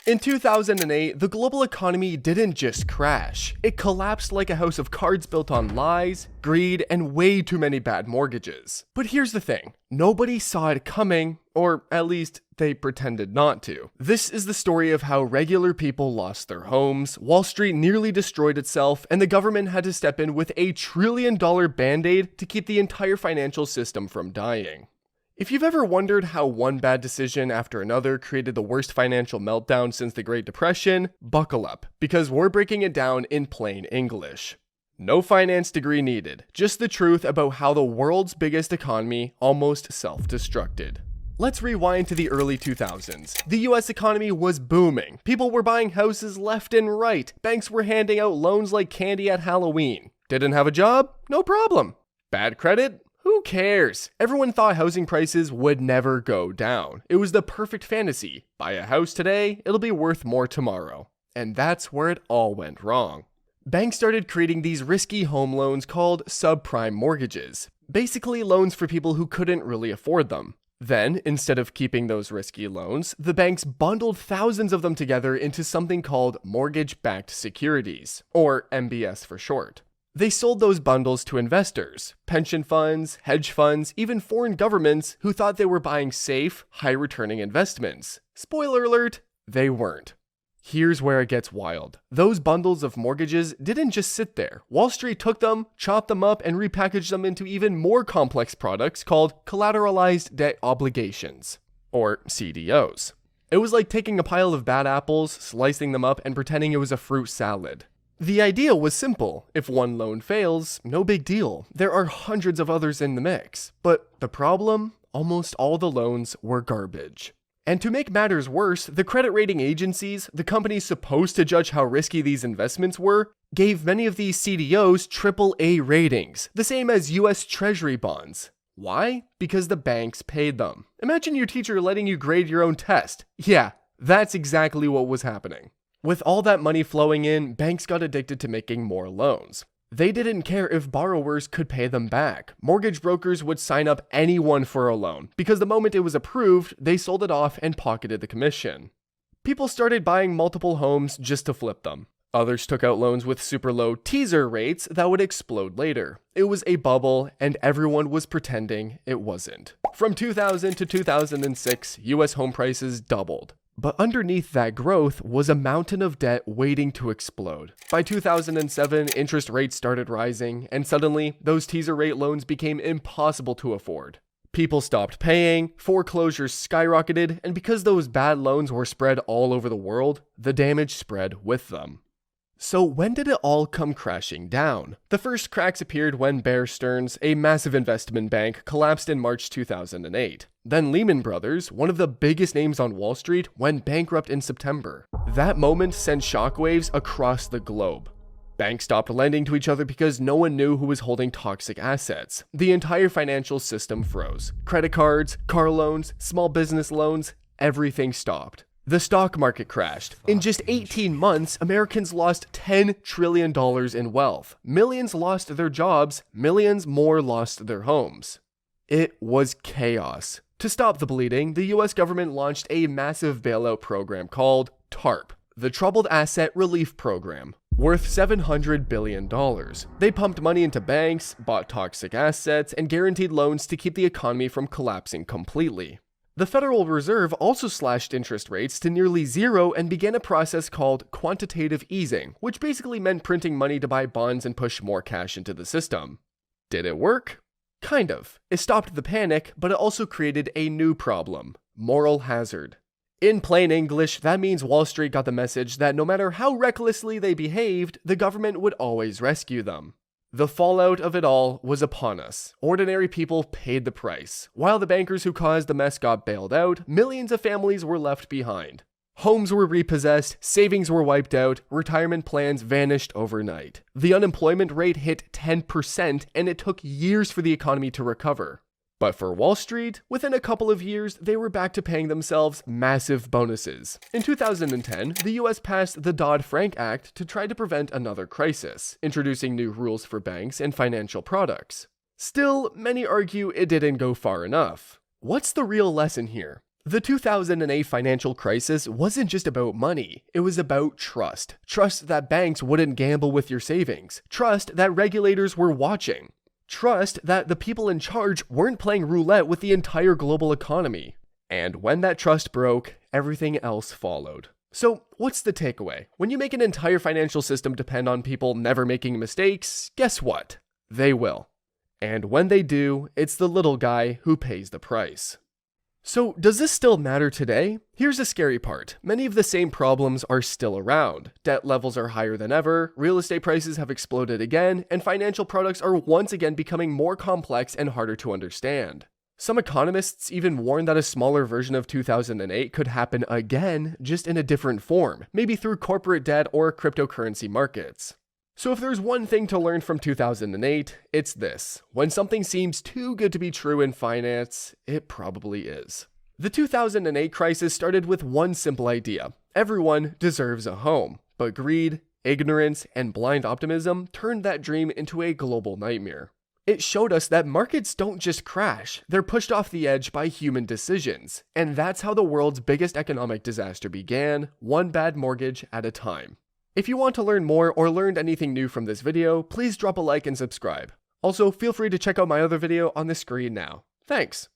In 2008, the global economy didn't just crash, it collapsed like a house of cards built on lies, greed, and way too many bad mortgages. But here's the thing, nobody saw it coming, or at least they pretended not to. This is the story of how regular people lost their homes, Wall Street nearly destroyed itself, and the government had to step in with a $1 trillion band-aid to keep the entire financial system from dying. If you've ever wondered how one bad decision after another created the worst financial meltdown since the Great Depression, buckle up, because we're breaking it down in plain English. No finance degree needed, just the truth about how the world's biggest economy almost self-destructed. Let's rewind to the early 2000s. The US economy was booming. People were buying houses left and right. Banks were handing out loans like candy at Halloween. Didn't have a job? No problem. Bad credit? Who cares? Everyone thought housing prices would never go down. It was the perfect fantasy. Buy a house today, it'll be worth more tomorrow. And that's where it all went wrong. Banks started creating these risky home loans called subprime mortgages. Basically loans for people who couldn't really afford them. Then, instead of keeping those risky loans, the banks bundled thousands of them together into something called mortgage-backed securities, or MBS for short. They sold those bundles to investors, pension funds, hedge funds, even foreign governments who thought they were buying safe, high-returning investments. Spoiler alert, they weren't. Here's where it gets wild. Those bundles of mortgages didn't just sit there. Wall Street took them, chopped them up, and repackaged them into even more complex products called collateralized debt obligations, or CDOs. It was like taking a pile of bad apples, slicing them up, and pretending it was a fruit salad. The idea was simple. If one loan fails, no big deal. There are hundreds of others in the mix. But the problem? Almost all the loans were garbage. And to make matters worse, the credit rating agencies, the companies supposed to judge how risky these investments were, gave many of these CDOs AAA ratings, the same as US Treasury bonds. Why? Because the banks paid them. Imagine your teacher letting you grade your own test. Yeah, that's exactly what was happening. With all that money flowing in, banks got addicted to making more loans. They didn't care if borrowers could pay them back. Mortgage brokers would sign up anyone for a loan, because the moment it was approved, they sold it off and pocketed the commission. People started buying multiple homes just to flip them. Others took out loans with super low teaser rates that would explode later. It was a bubble, and everyone was pretending it wasn't. From 2000 to 2006, US home prices doubled. But underneath that growth was a mountain of debt waiting to explode. By 2007, interest rates started rising, and suddenly, those teaser rate loans became impossible to afford. People stopped paying, foreclosures skyrocketed, and because those bad loans were spread all over the world, the damage spread with them. So when did it all come crashing down? The first cracks appeared when Bear Stearns, a massive investment bank, collapsed in March 2008. Then Lehman Brothers, one of the biggest names on Wall Street, went bankrupt in September. That moment sent shockwaves across the globe. Banks stopped lending to each other because no one knew who was holding toxic assets. The entire financial system froze. Credit cards, car loans, small business loans, everything stopped. The stock market crashed. In just 18 months, Americans lost $10 trillion in wealth. Millions lost their jobs, millions more lost their homes. It was chaos. To stop the bleeding, the US government launched a massive bailout program called TARP, the Troubled Asset Relief Program, worth $700 billion. They pumped money into banks, bought toxic assets, and guaranteed loans to keep the economy from collapsing completely. The Federal Reserve also slashed interest rates to nearly zero and began a process called quantitative easing, which basically meant printing money to buy bonds and push more cash into the system. Did it work? Kind of. It stopped the panic, but it also created a new problem: moral hazard. In plain English, that means Wall Street got the message that no matter how recklessly they behaved, the government would always rescue them. The fallout of it all was upon us. Ordinary people paid the price. While the bankers who caused the mess got bailed out, millions of families were left behind. Homes were repossessed, savings were wiped out, retirement plans vanished overnight. The unemployment rate hit 10%, and it took years for the economy to recover. But for Wall Street, within a couple of years, they were back to paying themselves massive bonuses. In 2010, the US passed the Dodd-Frank Act to try to prevent another crisis, introducing new rules for banks and financial products. Still, many argue it didn't go far enough. What's the real lesson here? The 2008 financial crisis wasn't just about money, it was about trust. Trust that banks wouldn't gamble with your savings. Trust that regulators were watching. Trust that the people in charge weren't playing roulette with the entire global economy. And when that trust broke, everything else followed. So, what's the takeaway? When you make an entire financial system depend on people never making mistakes, guess what? They will. And when they do, it's the little guy who pays the price. So, does this still matter today? Here's the scary part. Many of the same problems are still around. Debt levels are higher than ever, real estate prices have exploded again, and financial products are once again becoming more complex and harder to understand. Some economists even warn that a smaller version of 2008 could happen again, just in a different form, maybe through corporate debt or cryptocurrency markets. So if there's one thing to learn from 2008, it's this. When something seems too good to be true in finance, it probably is. The 2008 crisis started with one simple idea. Everyone deserves a home. But greed, ignorance, and blind optimism turned that dream into a global nightmare. It showed us that markets don't just crash, they're pushed off the edge by human decisions. And that's how the world's biggest economic disaster began, one bad mortgage at a time. If you want to learn more or learned anything new from this video, please drop a like and subscribe. Also, feel free to check out my other video on the screen now. Thanks!